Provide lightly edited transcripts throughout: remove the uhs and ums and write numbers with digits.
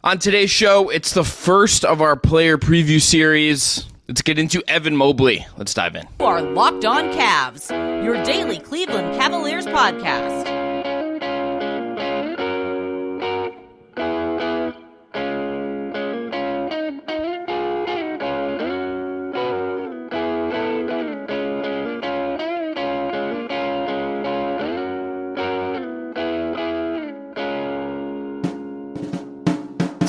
On today's show, it's the first of our player preview series. Let's get into Evan Mobley. Let's dive in. You are Locked On Cavs, your daily Cleveland Cavaliers podcast.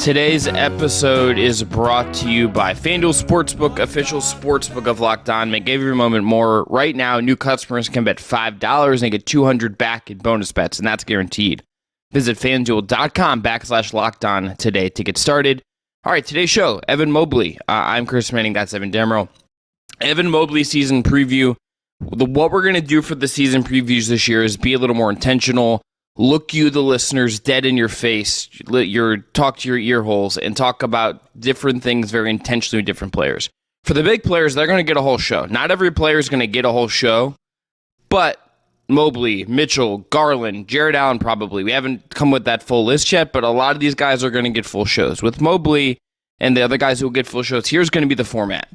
Today's episode is brought to you by FanDuel Sportsbook, official sportsbook of Locked On. Make every moment more. Right now, new customers can bet $5 and get $200 back in bonus bets, and that's guaranteed. Visit FanDuel.com/LockedOn today to get started. All right, today's show, Evan Mobley. I'm Chris Manning. That's Evan Dammarell. Evan Mobley season preview. What we're going to do for the season previews this year is be a little more intentional. Look you, the listeners, dead in your face, talk to your ear holes, and talk about different things very intentionally with different players. For the big players, they're going to get a whole show. Not every player is going to get a whole show, but Mobley, Mitchell, Garland, Jared Allen probably. We haven't come with that full list yet, but a lot of these guys are going to get full shows. With Mobley and the other guys who will get full shows, here's going to be the format.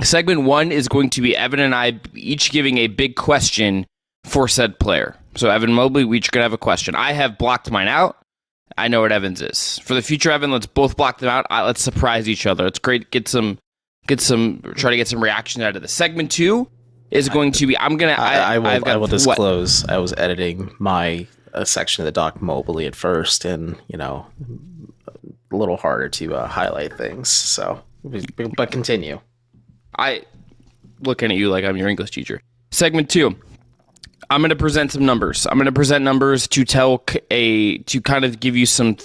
Segment 1 is going to be Evan and I each giving a big question for said player. So Evan Mobley, we each going to have a question. I have blocked mine out. I know what Evan's is. For the future, Evan, let's both block them out. Let's surprise each other. It's great. Try to get some reaction out of this. Segment 2 is going to be, I will disclose, what? I was editing my section of the doc Mobley at first, and, a little harder to highlight things. So, but continue. I looking at you like I'm your English teacher. Segment 2. I'm going to present some numbers. I'm going to present numbers to kind of give you some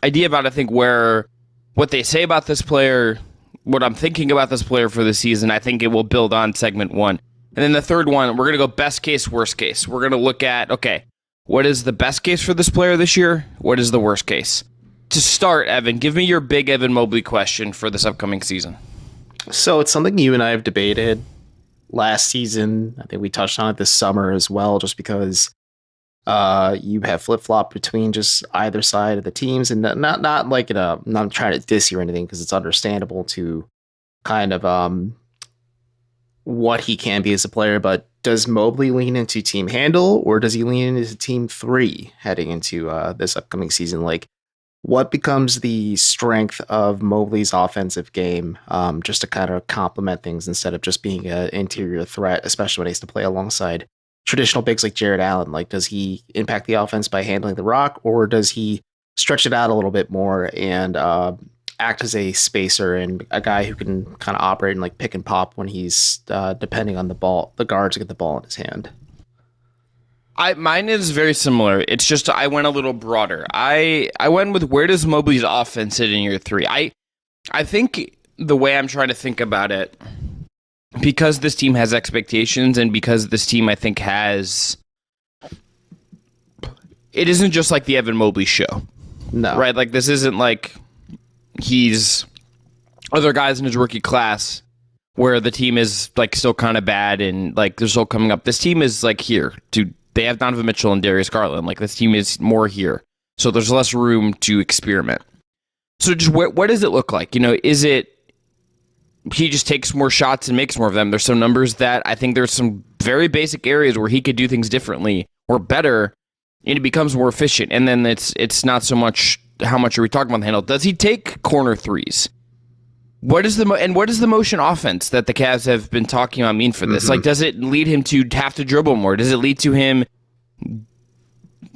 idea about, I think, what they say about this player, what I'm thinking about this player for the season. I think it will build on segment 1. And then the third one, we're going to go best case, worst case. We're going to look at, okay, what is the best case for this player this year? What is the worst case? To start, Evan, give me your big Evan Mobley question for this upcoming season. So it's something you and I have debated last season. I think we touched on it this summer as well, just because you have flip-flop between just either side of the teams, and not like not trying to diss you or anything, because it's understandable to kind of what he can be as a player. But does Mobley lean into team handle, or does he lean into team 3 heading into this upcoming season? Like, what becomes the strength of Mobley's offensive game, just to kind of complement things instead of just being an interior threat, especially when he has to play alongside traditional bigs like Jared Allen? Like, does he impact the offense by handling the rock, or does he stretch it out a little bit more and act as a spacer and a guy who can kind of operate and like pick and pop when he's depending on the guards to get the ball in his hand? Mine is very similar. It's just I went a little broader. I went with, where does Mobley's offense sit in year 3? I think the way I'm trying to think about it, because this team has expectations, and because this team, I think, it isn't just like the Evan Mobley show. No. Right? Like, this isn't like he's other guys in his rookie class where the team is like still kind of bad and like they're still coming up. This team is like here to. They have Donovan Mitchell and Darius Garland. Like, this team is more here. So there's less room to experiment. So just what does it look like? Is it he just takes more shots and makes more of them? There's some numbers that I think there's some very basic areas where he could do things differently or better, and it becomes more efficient. And then it's not so much how much are we talking about the handle. Does he take corner threes? What is the motion offense that the Cavs have been talking about mean for this? Like, does it lead him to have to dribble more? Does it lead to him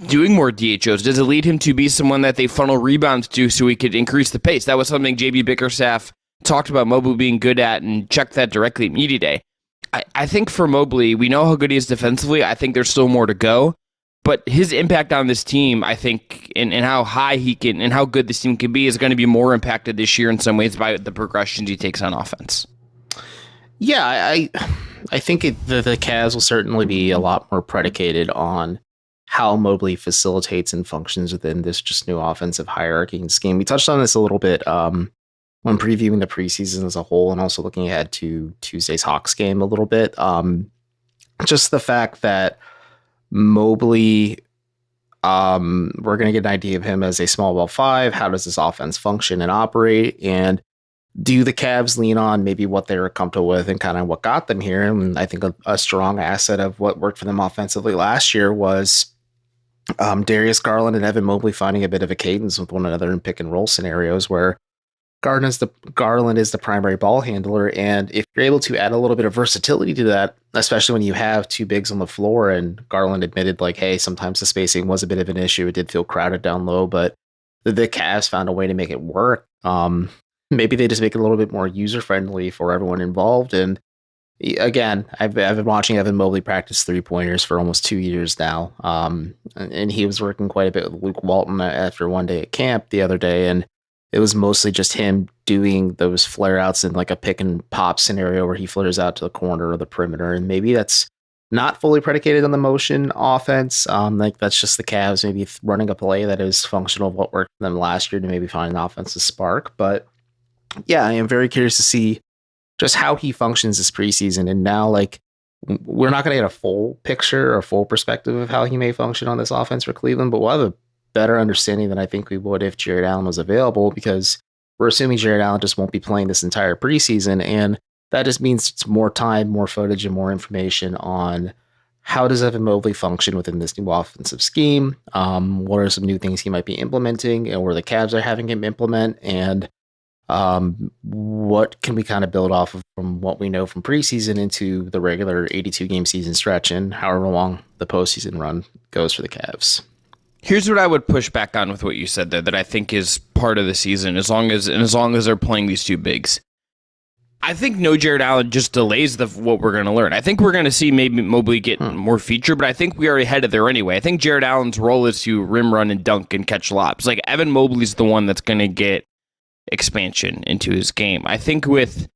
doing more DHOs? Does it lead him to be someone that they funnel rebounds to so he could increase the pace? That was something JB Bickerstaff talked about Mobley being good at, and checked that directly at Media Day. I think for Mobley, we know how good he is defensively. I think there's still more to go. But his impact on this team, I think, and how high he can and how good this team can be is going to be more impacted this year in some ways by the progressions he takes on offense. Yeah, I think the Cavs will certainly be a lot more predicated on how Mobley facilitates and functions within this just new offensive hierarchy and scheme. We touched on this a little bit when previewing the preseason as a whole, and also looking ahead to Tuesday's Hawks game a little bit. Just the fact that Mobley We're going to get an idea of him as a small ball five. How does this offense function and operate? And do the Cavs lean on maybe what they were comfortable with and kind of what got them here? And I think a strong asset of what worked for them offensively last year was Darius Garland and Evan Mobley finding a bit of a cadence with one another in pick and roll scenarios where Garland is the primary ball handler. And if you're able to add a little bit of versatility to that, especially when you have two bigs on the floor, and Garland admitted like, hey, sometimes the spacing was a bit of an issue. It did feel crowded down low, but the Cavs found a way to make it work. Maybe they just make it a little bit more user friendly for everyone involved. And again, I've been watching Evan Mobley practice 3-pointers for almost 2 years now. And he was working quite a bit with Luke Walton after one day at camp the other day. And it was mostly just him doing those flare outs in like a pick and pop scenario where he flares out to the corner or the perimeter. And maybe that's not fully predicated on the motion offense. Like that's just the Cavs maybe running a play that is functional of what worked for them last year to maybe find an offensive spark. But yeah, I am very curious to see just how he functions this preseason. And now, like, we're not going to get a full picture or full perspective of how he may function on this offense for Cleveland, but we'll have a better understanding than I think we would if Jared Allen was available, because we're assuming Jared Allen just won't be playing this entire preseason. And that just means it's more time, more footage, and more information on how does Evan Mobley function within this new offensive scheme? What are some new things he might be implementing and where the Cavs are having him implement? And what can we kind of build off of from what we know from preseason into the regular 82-game season stretch and however long the postseason run goes for the Cavs? Here's what I would push back on with what you said there that I think is part of the season, as long as they're playing these two bigs. I think no Jared Allen just delays what we're going to learn. I think we're going to see maybe Mobley get more feature, but I think we already headed there anyway. I think Jared Allen's role is to rim run and dunk and catch lobs. Like Evan Mobley's the one that's going to get expansion into his game. I think with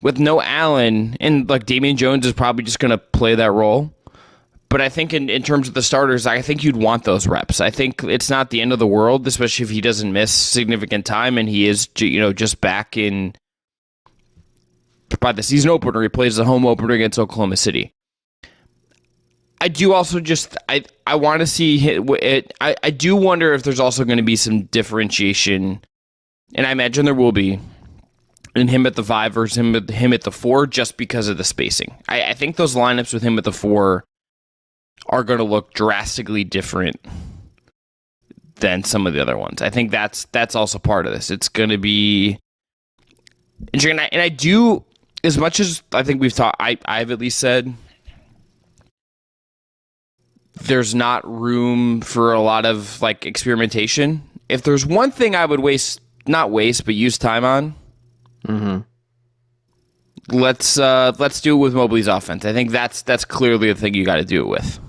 no Allen, and like Damian Jones is probably just going to play that role. But I think in terms of the starters, I think you'd want those reps. I think it's not the end of the world, especially if he doesn't miss significant time and he is, just back in by the season opener. He plays the home opener against Oklahoma City. I do also I want to see it. I do wonder if there's also going to be some differentiation, and I imagine there will be, in him at the 5 versus him at the 4, just because of the spacing. I think those lineups with him at the 4 are going to look drastically different than some of the other ones. I think that's also part of this. It's going to be interesting. And I do, as much as I think we've talked, I've at least said there's not room for a lot of like experimentation. If there's one thing I would not waste, but use time on, let's do it with Mobley's offense. I think that's clearly the thing you got to do it with.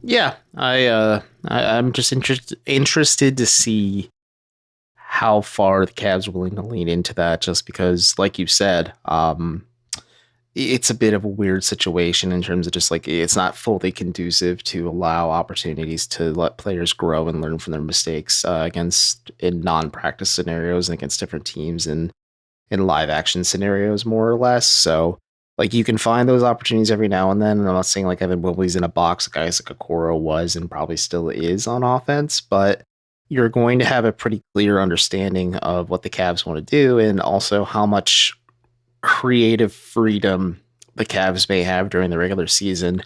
Yeah, I'm just interested to see how far the Cavs are willing to lean into that, just because, like you said, it's a bit of a weird situation in terms of just like it's not fully conducive to allow opportunities to let players grow and learn from their mistakes in non-practice scenarios and against different teams and in live action scenarios, more or less. So like you can find those opportunities every now and then. And I'm not saying like Evan Mobley's in a box, guys like Okoro was and probably still is on offense, but you're going to have a pretty clear understanding of what the Cavs want to do and also how much creative freedom the Cavs may have during the regular season,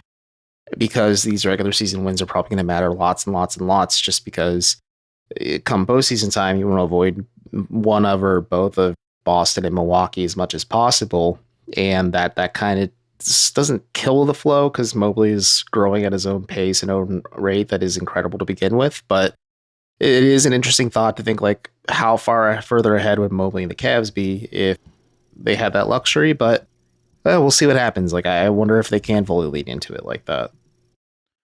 because these regular season wins are probably going to matter lots and lots and lots, just because come postseason time, you want to avoid one of or both of Boston and Milwaukee as much as possible. And that kind of doesn't kill the flow, because Mobley is growing at his own pace and own rate that is incredible to begin with. But it is an interesting thought to think like how far further ahead would Mobley and the Cavs be if they had that luxury. But we'll see what happens. Like I wonder if they can fully lead into it like that.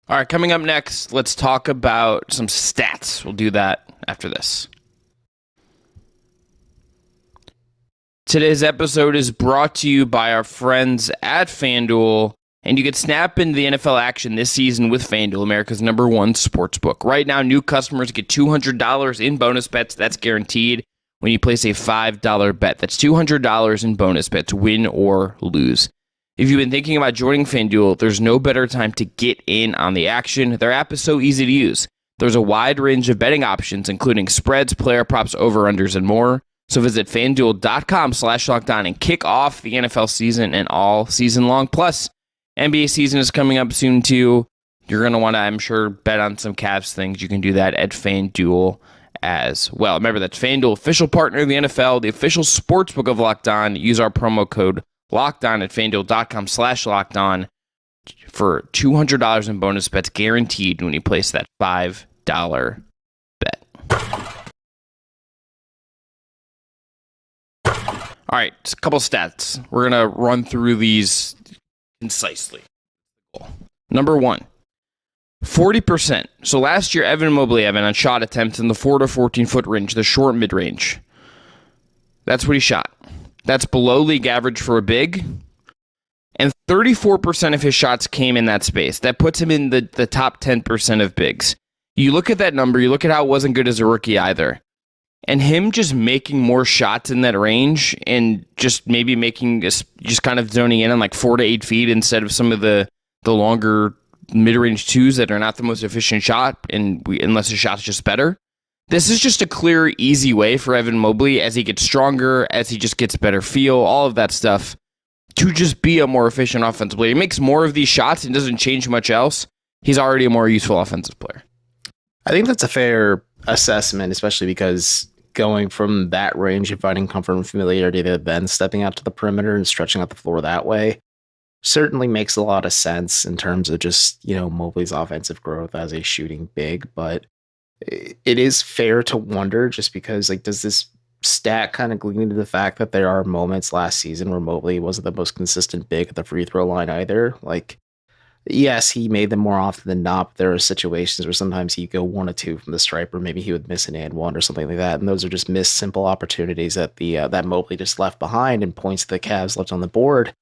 All right, coming up next, let's talk about some stats. We'll do that after this. Today's episode is brought to you by our friends at FanDuel, and you can snap into the NFL action this season with FanDuel, America's #1 sportsbook. Right now, new customers get $200 in bonus bets. That's guaranteed when you place a $5 bet. That's $200 in bonus bets, win or lose. If you've been thinking about joining FanDuel, there's no better time to get in on the action. Their app is so easy to use. There's a wide range of betting options, including spreads, player props, over-unders, and more. So visit FanDuel.com/LockedOn and kick off the NFL season and all season long. Plus, NBA season is coming up soon, too. You're going to want to, I'm sure, bet on some Cavs things. You can do that at FanDuel as well. Remember, that's FanDuel, official partner of the NFL, the official sportsbook of Locked On. Use our promo code LOCKEDON at FanDuel.com/LockedOn for $200 in bonus bets guaranteed when you place that $5 bet. All right, just a couple stats. We're going to run through these concisely. Number one, 40%. So last year, Evan Mobley, on shot attempts in the 4 to 14-foot range, the short mid-range. That's what he shot. That's below league average for a big. And 34% of his shots came in that space. That puts him in the top 10% of bigs. You look at that number, you look at how it wasn't good as a rookie either. And him just making more shots in that range and just maybe just kind of zoning in on like 4 to 8 feet instead of some of the longer mid-range twos that are not the most efficient shot, unless the shot's just better. This is just a clear, easy way for Evan Mobley as he gets stronger, as he just gets better feel, all of that stuff, to just be a more efficient offensive player. He makes more of these shots and doesn't change much else. He's already a more useful offensive player. I think that's a fair assessment, especially because going from that range and finding comfort and familiarity to then stepping out to the perimeter and stretching out the floor that way certainly makes a lot of sense in terms of just, Mobley's offensive growth as a shooting big. But it is fair to wonder, just because, does this stat kind of glean into the fact that there are moments last season where Mobley wasn't the most consistent big at the free throw line either? Yes, he made them more often than not, but there are situations where sometimes he'd go 1 or 2 from the stripe, or maybe he would miss an and one or something like that. And those are just missed simple opportunities that Mobley just left behind, and points the Cavs left on the board,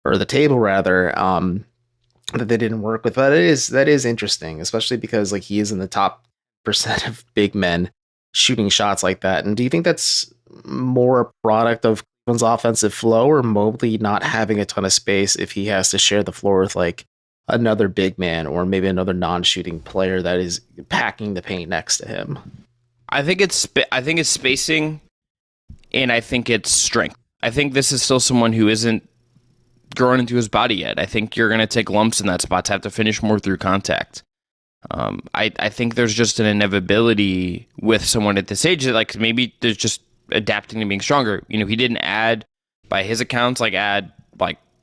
or the table rather, that they didn't work with. But that is interesting, especially because he is in the top % of big men shooting shots like that. And do you think that's more a product of Cleveland's offensive flow, or Mobley not having a ton of space if he has to share the floor with another big man, or maybe another non-shooting player that is packing the paint next to him? I think it's spacing, and I think it's strength. I think this is still someone who isn't grown into his body yet. I think you're going to take lumps in that spot to have to finish more through contact. I think there's just an inevitability with someone at this age that maybe there's just adapting to being stronger. He didn't add, by his accounts, add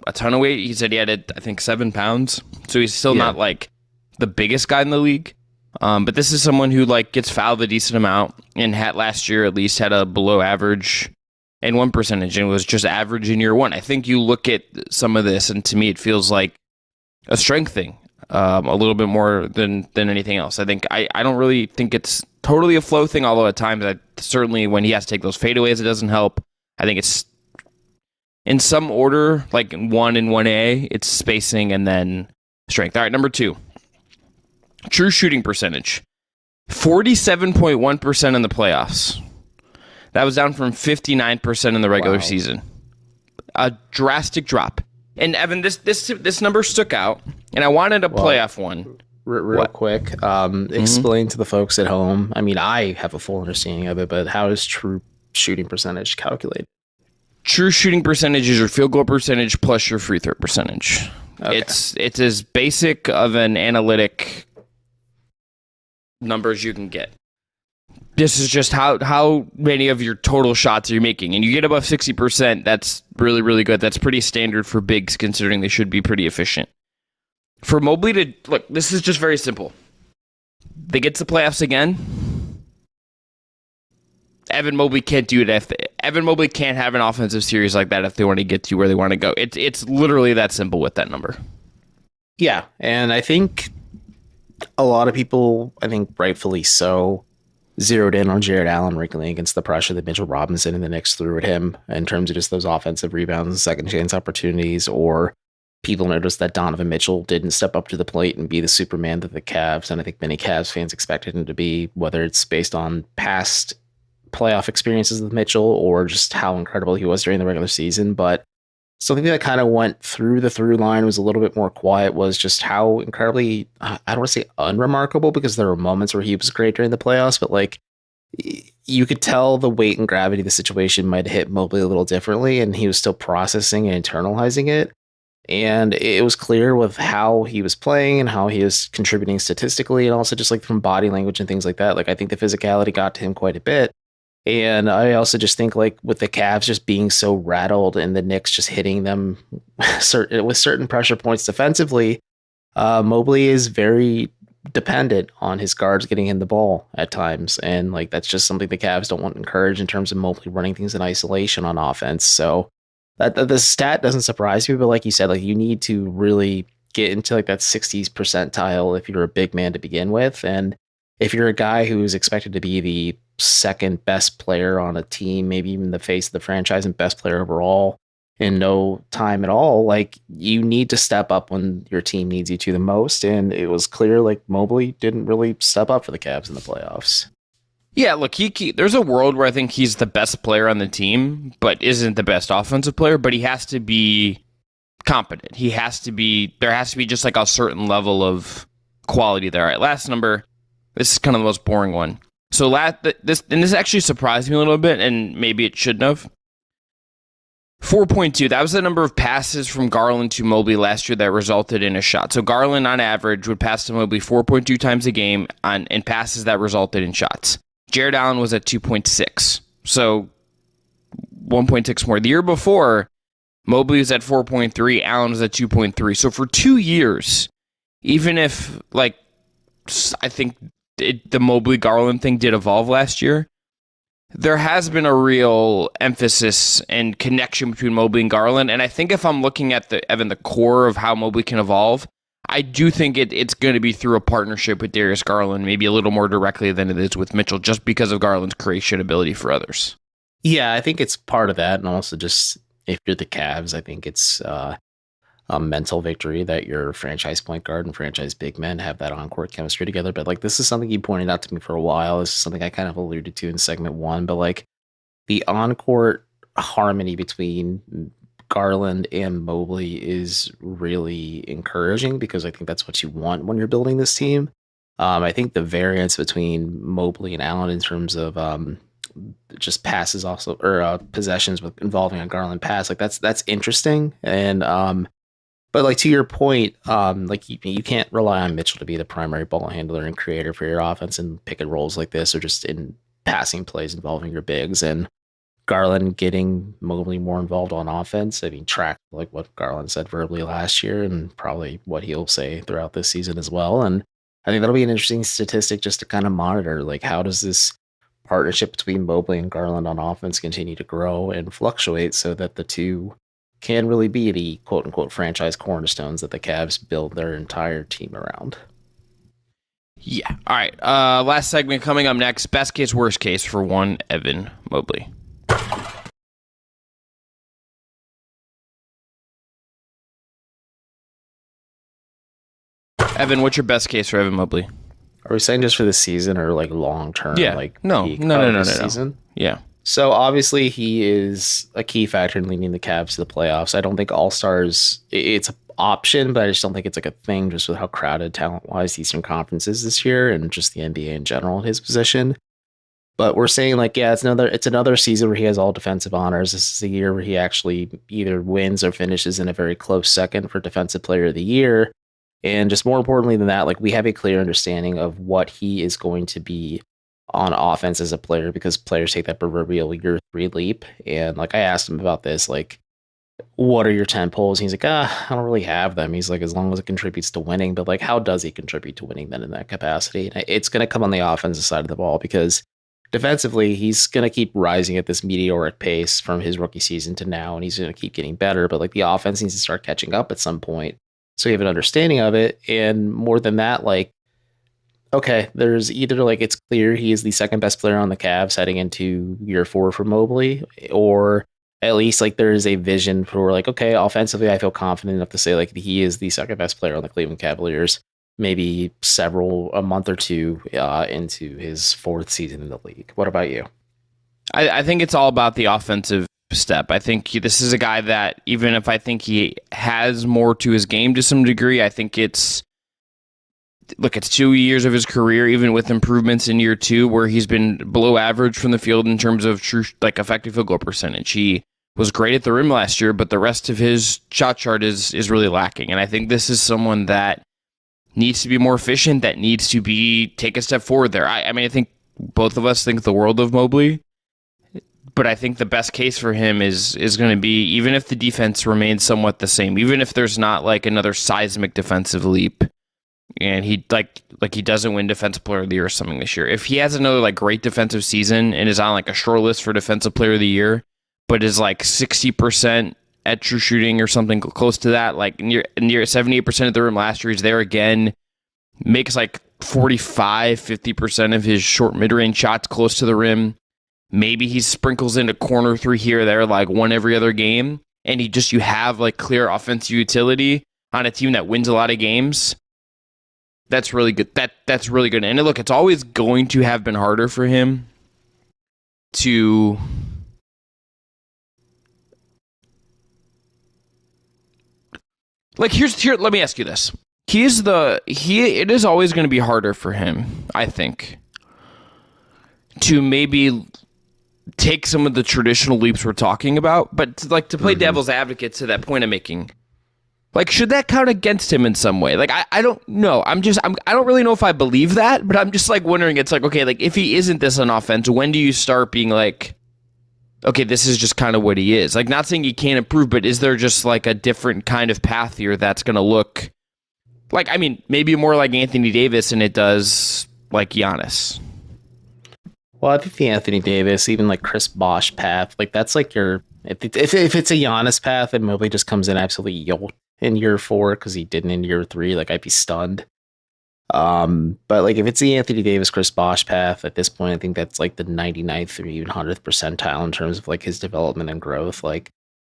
a ton of weight. He said he added, I think, 7 pounds. So he's still not the biggest guy in the league. But this is someone who gets fouled a decent amount, and last year at least had a below average and 1 percentage, and was just average in year one. I think you look at some of this, and to me it feels like a strength thing, a little bit more than anything else. I think I don't really think it's totally a flow thing, although at times certainly when he has to take those fadeaways, it doesn't help. I think it's in some order, 1 and 1A, it's spacing and then strength. All right, number 2, true shooting percentage, 47.1% in the playoffs. That was down from 59% in the regular season. A drastic drop. And Evan, this number stuck out, and I wanted a playoff one. Real quick, explain to the folks at home. I mean, I have a full understanding of it, but how is true shooting percentage calculated? True shooting percentage is your field goal percentage plus your free throw percentage. Okay. It's as basic of an analytic number as you can get. This is just how many of your total shots are you making. And you get above 60%, that's really, really good. That's pretty standard for bigs, considering they should be pretty efficient. For Mobley to, look, this is just very simple. They get to the playoffs again. Evan Mobley can't do it. Evan Mobley can't have an offensive series like that if they want to get to where they want to go. It's literally that simple with that number. Yeah, and I think a lot of people, rightfully so, zeroed in on Jared Allen regularly against the pressure that Mitchell Robinson and the Knicks threw at him in terms of just those offensive rebounds and second chance opportunities, or people noticed that Donovan Mitchell didn't step up to the plate and be the Superman that the Cavs, and I think many Cavs fans expected him to be, whether it's based on past playoff experiences with Mitchell or just how incredible he was during the regular season. But something that kind of went through the through line, was a little bit more quiet, was just how incredibly, I don't want to say unremarkable, because there were moments where he was great during the playoffs, but like you could tell the weight and gravity of the situation might have hit Mobley a little differently, and he was still processing and internalizing it. And it was clear with how he was playing and how he was contributing statistically, and also just like from body language and things like that. Like, I think the physicality got to him quite a bit. And I also just think, like, with the Cavs just being so rattled and the Knicks just hitting them with certain pressure points defensively, Mobley is very dependent on his guards getting him the ball at times. And like, that's just something the Cavs don't want to encourage in terms of Mobley running things in isolation on offense. So that the stat doesn't surprise me, but like you said, like, you need to really get into like that 60s percentile if you're a big man to begin with. And if you're a guy who's expected to be the second best player on a team, maybe even the face of the franchise and best player overall in no time at all, like, you need to step up when your team needs you to the most. And it was clear, like, Mobley didn't really step up for the Cavs in the playoffs. Yeah, look, there's a world where I think he's the best player on the team, but isn't the best offensive player, but he has to be competent. There has to be just like a certain level of quality there. All right, last number. This is kind of the most boring one. So this actually surprised me a little bit, and maybe it shouldn't have. 4.2. That was the number of passes from Garland to Mobley last year that resulted in a shot. So Garland, on average, would pass to Mobley 4.2 times a game in passes that resulted in shots. Jared Allen was at 2.6. So 1.6 more. The year before, Mobley was at 4.3. Allen was at 2.3. So for 2 years, even if, like, I think the Mobley-Garland thing did evolve last year, there has been a real emphasis and connection between Mobley and Garland. And I think if I'm looking at the core of how Mobley can evolve, I do think it's going to be through a partnership with Darius Garland, maybe a little more directly than it is with Mitchell, just because of Garland's creation ability for others. Yeah, I think it's part of that. And also, just if you're the Cavs, I think it's a mental victory that your franchise point guard and franchise big men have that on-court chemistry together. But like, this is something you pointed out to me for a while. This is something I kind of alluded to in segment one, but like, the on-court harmony between Garland and Mobley is really encouraging, because I think that's what you want when you're building this team. I think the variance between Mobley and Allen in terms of just passes also, or possessions with involving a Garland pass, like that's interesting. And but like, to your point, like, you can't rely on Mitchell to be the primary ball handler and creator for your offense in pick and rolls like this, or just in passing plays involving your bigs. And Garland getting Mobley more involved on offense, I mean, track like what Garland said verbally last year, and probably what he'll say throughout this season as well. And I think that'll be an interesting statistic just to kind of monitor, like, how does this partnership between Mobley and Garland on offense continue to grow and fluctuate, so that the two can really be the quote-unquote franchise cornerstones that the Cavs build their entire team around. Yeah. All right. Last segment coming up next. Best case, worst case for one Evan Mobley. Evan, what's your best case for Evan Mobley? Are we saying just for the season, or like long term? Yeah. Like, no. Season? Yeah. So obviously he is a key factor in leading the Cavs to the playoffs. I don't think All-Stars, it's an option, but I just don't think it's like a thing, just with how crowded talent-wise the Eastern Conference is this year, and just the NBA in general at his position. But we're saying, like, yeah, it's another season where he has all defensive honors. This is a year where he actually either wins or finishes in a very close second for Defensive Player of the Year. And just more importantly than that, like, we have a clear understanding of what he is going to be on offense as a player, because players take that proverbial year 3 leap. And like, I asked him about this, like, what are your 10 polls? He's like, I don't really have them. He's like, as long as it contributes to winning. But like, how does he contribute to winning then in that capacity? And it's going to come on the offensive side of the ball, because defensively, he's going to keep rising at this meteoric pace from his rookie season to now, and he's going to keep getting better. But like, the offense needs to start catching up at some point, so you have an understanding of it. And more than that, like, okay, there's either, like, it's clear he is the second best player on the Cavs heading into year 4 for Mobley, or at least like there is a vision for, like, okay, offensively, I feel confident enough to say, like, he is the second best player on the Cleveland Cavaliers, maybe a month or two into his 4th season in the league. What about you? I think it's all about the offensive step. I think this is a guy that, even if I think he has more to his game to some degree, I think it's 2 years of his career, even with improvements in year 2, where he's been below average from the field in terms of true effective field goal percentage. He was great at the rim last year, but the rest of his shot chart is really lacking. And I think this is someone that needs to be more efficient, that needs to take a step forward there. I mean, I think both of us think the world of Mobley, but I think the best case for him is going to be, even if the defense remains somewhat the same, even if there's not another seismic defensive leap, and he he doesn't win Defensive Player of the Year or something this year, if he has another great defensive season and is on a short list for Defensive Player of the Year, but is 60% at true shooting or something close to that, near 78% of the rim last year, he's there again, makes 45-50% of his short mid-range shots close to the rim. Maybe he sprinkles in a corner 3 here or there, one every other game, and you have clear offensive utility on a team that wins a lot of games. That's really good. That's really good. And look, it's always going to have been harder for him to here. Let me ask you this: it is always going to be harder for him, I think, to maybe take some of the traditional leaps we're talking about, but to play devil's advocate to that point I'm making. Should that count against him in some way? I don't know. I don't really know if I believe that, but I'm just wondering. It's okay. If he isn't this on offense, when do you start being okay, this is just kind of what he is? Not saying he can't improve, but is there just a different kind of path here that's going to look maybe more like Anthony Davis than it does Giannis? Well, I think the Anthony Davis, even Chris Bosh path, that's your, if it's a Giannis path and Mobley just comes in absolutely yoked in year 4 because he didn't in year 3, I'd be stunned. But if it's the Anthony Davis, Chris Bosh path, at this point, I think that's the 99th or even 100th percentile in terms of his development and growth.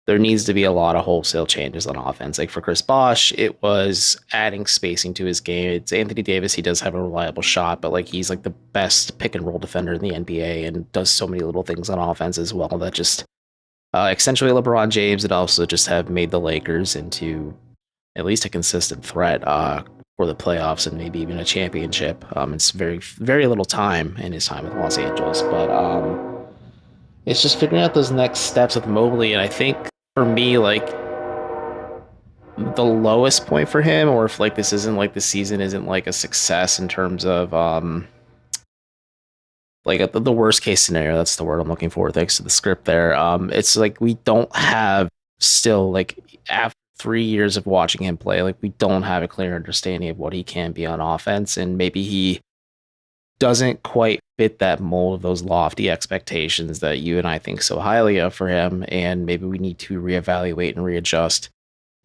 There needs to be a lot of wholesale changes on offense. For Chris Bosh, it was adding spacing to his game. It's Anthony Davis. He does have a reliable shot, but he's the best pick and roll defender in the NBA and does so many little things on offense as well that just accentuate LeBron James and also just have made the Lakers into at least a consistent threat for the playoffs and maybe even a championship. It's very, very little time in his time with Los Angeles, but it's just figuring out those next steps with Mobley. And I think for me, the lowest point for him, or if this isn't the season isn't a success in terms of the worst case scenario, that's the word I'm looking for, thanks to the script there. It's we don't have still after 3 years of watching him play, we don't have a clear understanding of what he can be on offense, and maybe he doesn't quite fit that mold of those lofty expectations that you and I think so highly of for him, and maybe we need to reevaluate and readjust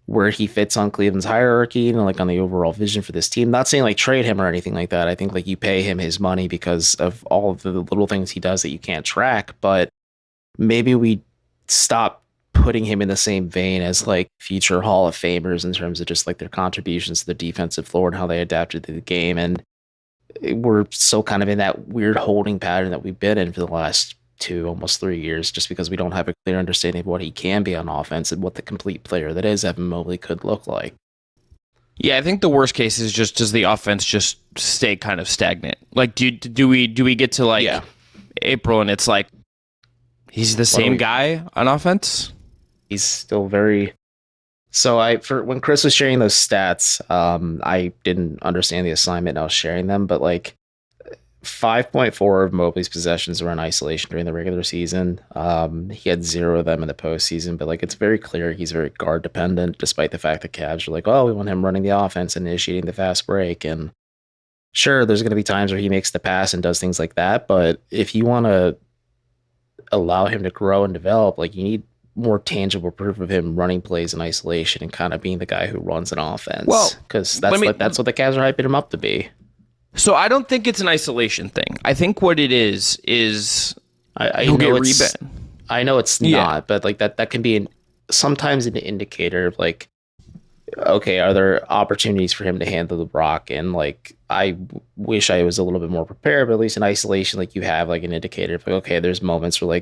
where he fits on Cleveland's hierarchy and on the overall vision for this team. Not saying trade him or anything like that. I think you pay him his money because of all of the little things he does that you can't track, but maybe we stop putting him in the same vein as future Hall of Famers in terms of just their contributions to the defensive floor and how they adapted to the game. And we're so kind of in that weird holding pattern that we've been in for the last 2, almost 3 years, just because we don't have a clear understanding of what he can be on offense and what the complete player that is Evan Mobley could look like. Yeah, I think the worst case is just, does the offense just stay kind of stagnant? Do we get to April and it's he's the same guy on offense? He's still very. So when Chris was sharing those stats, I didn't understand the assignment and I was sharing them, but 5.4 of Mobley's possessions were in isolation during the regular season. He had 0 of them in the postseason, but it's very clear he's very guard dependent, despite the fact that Cavs are oh, we want him running the offense and initiating the fast break. And sure, there's going to be times where he makes the pass and does things like that, but if you want to allow him to grow and develop, you need more tangible proof of him running plays in isolation and kind of being the guy who runs an offense. Well, because that's what the Cavs are hyping him up to be. So I don't think it's an isolation thing. I think what it is I know it's not, but that can be sometimes an indicator of okay, are there opportunities for him to handle the rock? And I wish I was a little bit more prepared, but at least in isolation, you have an indicator of okay, there's moments where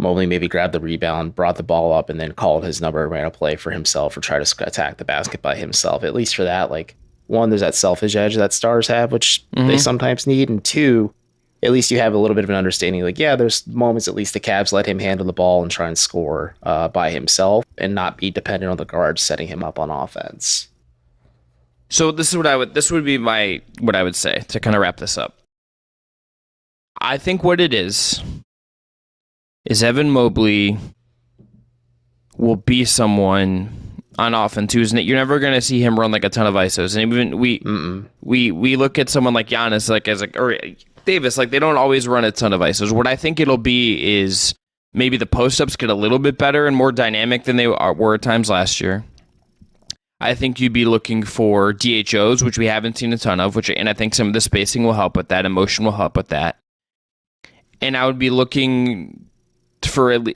Mobley maybe grabbed the rebound, brought the ball up, and then called his number, ran a play for himself, or tried to attack the basket by himself. At least for that, like, one, there's that selfish edge that stars have, which they sometimes need, and two, at least you have a little bit of an understanding. Like, yeah, there's moments at least the Cavs let him handle the ball and try and score by himself, and not be dependent on the guards setting him up on offense. So this would be what I would say to kind of wrap this up. I think what it is Evan Mobley will be someone on offense who's you're never going to see him run like a ton of ISOs. And even we look at someone like Giannis, or Davis, like, they don't always run a ton of ISOs. What I think it'll be is maybe the post-ups get a little bit better and more dynamic than they were at times last year. I think you'd be looking for DHOs, which we haven't seen a ton of, and I think some of the spacing will help with that, emotion will help with that. And I would be looking for him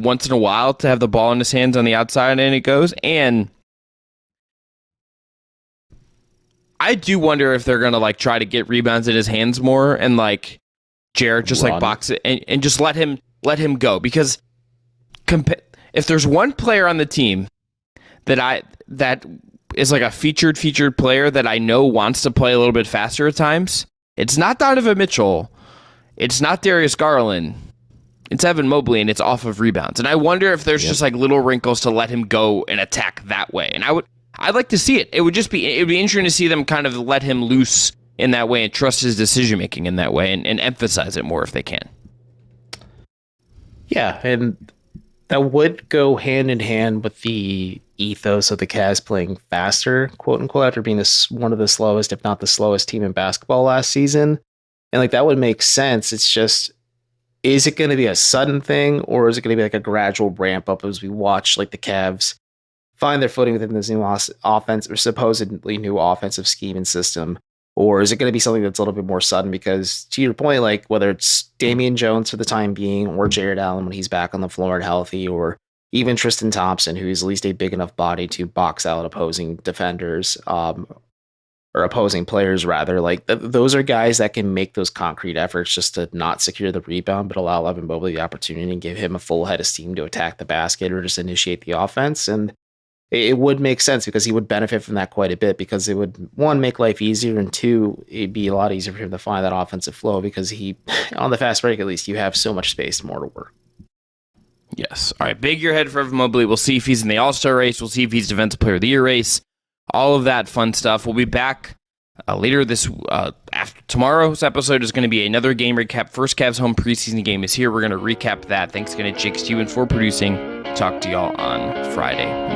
once in a while to have the ball in his hands on the outside and it goes. And I do wonder if they're gonna like try to get rebounds in his hands more, and like Jarrett just like box it and just let him go, because if there's one player on the team that is like a featured player that I know wants to play a little bit faster at times, it's not Donovan Mitchell, it's not Darius Garland, it's Evan Mobley, and it's off of rebounds. And I wonder if there's just like little wrinkles to let him go and attack that way. And I'd like to see it. It would be interesting to see them kind of let him loose in that way and trust his decision making in that way, and emphasize it more if they can. Yeah, and that would go hand in hand with the ethos of the Cavs playing faster, quote unquote, after being one of the slowest, if not the slowest team in basketball last season. And like, that would make sense. It's just, is it going to be a sudden thing, or is it going to be like a gradual ramp up as we watch like the Cavs find their footing within this new offense, or supposedly new offensive scheme and system? Or is it going to be something that's a little bit more sudden? Because to your point, like, whether it's Damian Jones for the time being, or Jared Allen when he's back on the floor and healthy, or even Tristan Thompson, who is at least a big enough body to box out opposing defenders, or opposing players rather, like those are guys that can make those concrete efforts just to not secure the rebound, but allow Evan Mobley the opportunity and give him a full head of steam to attack the basket or just initiate the offense. And it would make sense, because he would benefit from that quite a bit, because it would, one, make life easier, and two, it'd be a lot easier for him to find that offensive flow, because he, on the fast break at least, you have so much space more to work. Yes. All right. Big year ahead for Evan Mobley. We'll see if he's in the All-Star race. We'll see if he's Defensive Player of the Year race. All of that fun stuff. We'll be back later this after tomorrow's episode is going to be another game recap. First Cavs home preseason game is here. We're going to recap that. Thanks again to Jake Stevens for producing. Talk to y'all on Friday.